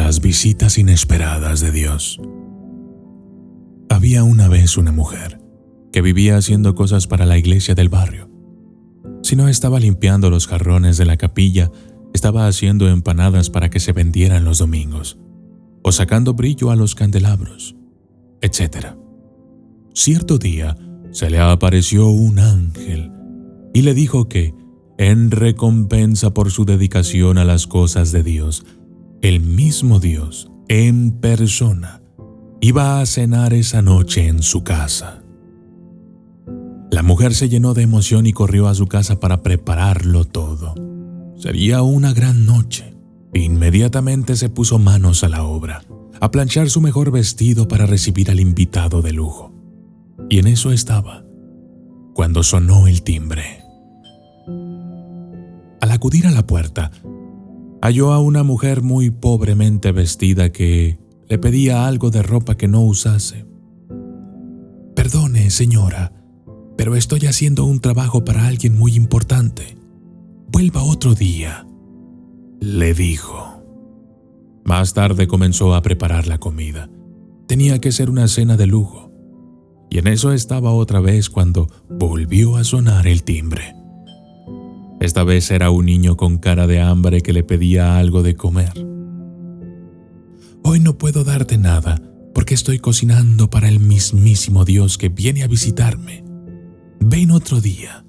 Las visitas inesperadas de Dios. Había una vez una mujer que vivía haciendo cosas para la iglesia del barrio. Si no estaba limpiando los jarrones de la capilla, estaba haciendo empanadas para que se vendieran los domingos, o sacando brillo a los candelabros, etc. Cierto día se le apareció un ángel y le dijo que, en recompensa por su dedicación a las cosas de Dios, el mismo Dios, en persona, iba a cenar esa noche en su casa. La mujer se llenó de emoción y corrió a su casa para prepararlo todo. Sería una gran noche. Inmediatamente se puso manos a la obra, a planchar su mejor vestido para recibir al invitado de lujo. Y en eso estaba, cuando sonó el timbre. Al acudir a la puerta, halló a una mujer muy pobremente vestida que le pedía algo de ropa que no usase. «Perdone, señora, pero estoy haciendo un trabajo para alguien muy importante. Vuelva otro día», le dijo. Más tarde comenzó a preparar la comida. Tenía que ser una cena de lujo. Y en eso estaba otra vez cuando volvió a sonar el timbre. Esta vez era un niño con cara de hambre que le pedía algo de comer. «Hoy no puedo darte nada porque estoy cocinando para el mismísimo Dios que viene a visitarme. Ven otro día».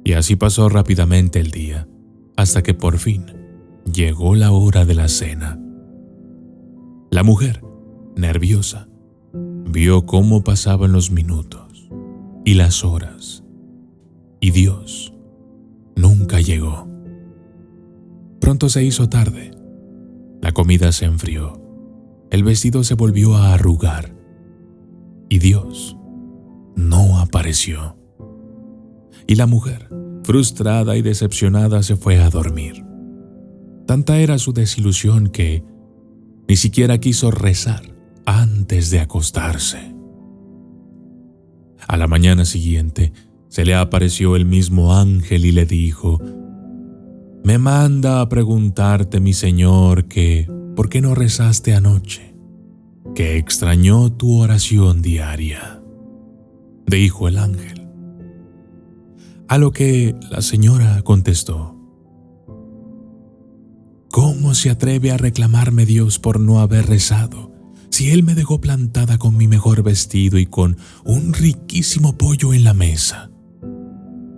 Y así pasó rápidamente el día, hasta que por fin llegó la hora de la cena. La mujer, nerviosa, vio cómo pasaban los minutos y las horas, y Dios nunca llegó. Pronto se hizo tarde. La comida se enfrió. El vestido se volvió a arrugar. Y Dios no apareció. Y la mujer, frustrada y decepcionada, se fue a dormir. Tanta era su desilusión que ni siquiera quiso rezar antes de acostarse. A la mañana siguiente, se le apareció el mismo ángel y le dijo: «Me manda a preguntarte, mi señor, que ¿por qué no rezaste anoche? Que extrañó tu oración diaria», dijo el ángel. A lo que la señora contestó: «¿Cómo se atreve a reclamarme Dios por no haber rezado, si Él me dejó plantada con mi mejor vestido y con un riquísimo pollo en la mesa?»,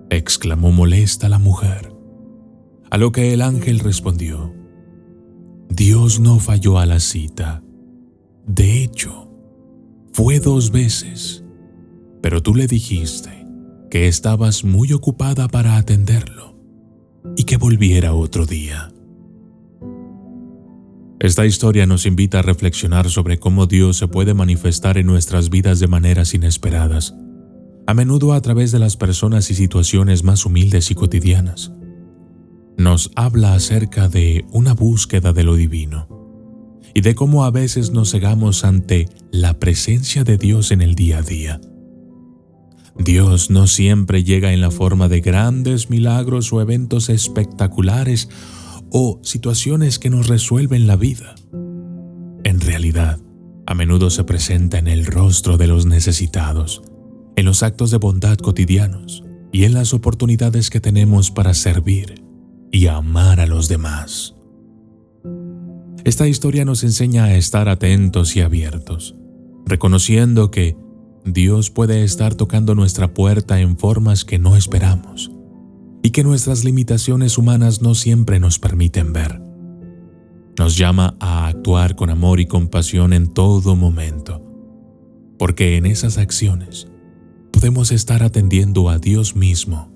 exclamó molesta la mujer. A lo que el ángel respondió: «Dios no falló a la cita. De hecho, fue 2 veces, pero tú le dijiste que estabas muy ocupada para atenderlo y que volviera otro día». Esta historia nos invita a reflexionar sobre cómo Dios se puede manifestar en nuestras vidas de maneras inesperadas, a menudo a través de las personas y situaciones más humildes y cotidianas. Nos habla acerca de una búsqueda de lo divino y de cómo a veces nos cegamos ante la presencia de Dios en el día a día. Dios no siempre llega en la forma de grandes milagros o eventos espectaculares o situaciones que nos resuelven la vida. En realidad, a menudo se presenta en el rostro de los necesitados, en los actos de bondad cotidianos y en las oportunidades que tenemos para servir y amar a los demás. Esta historia nos enseña a estar atentos y abiertos, reconociendo que Dios puede estar tocando nuestra puerta en formas que no esperamos y que nuestras limitaciones humanas no siempre nos permiten ver. Nos llama a actuar con amor y compasión en todo momento, porque en esas acciones podemos estar atendiendo a Dios mismo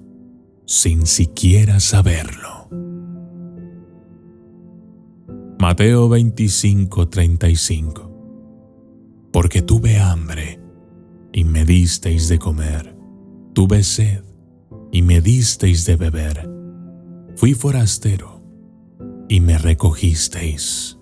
sin siquiera saberlo. Mateo 25:35. Porque tuve hambre y me disteis de comer, tuve sed y me disteis de beber, fui forastero y me recogisteis.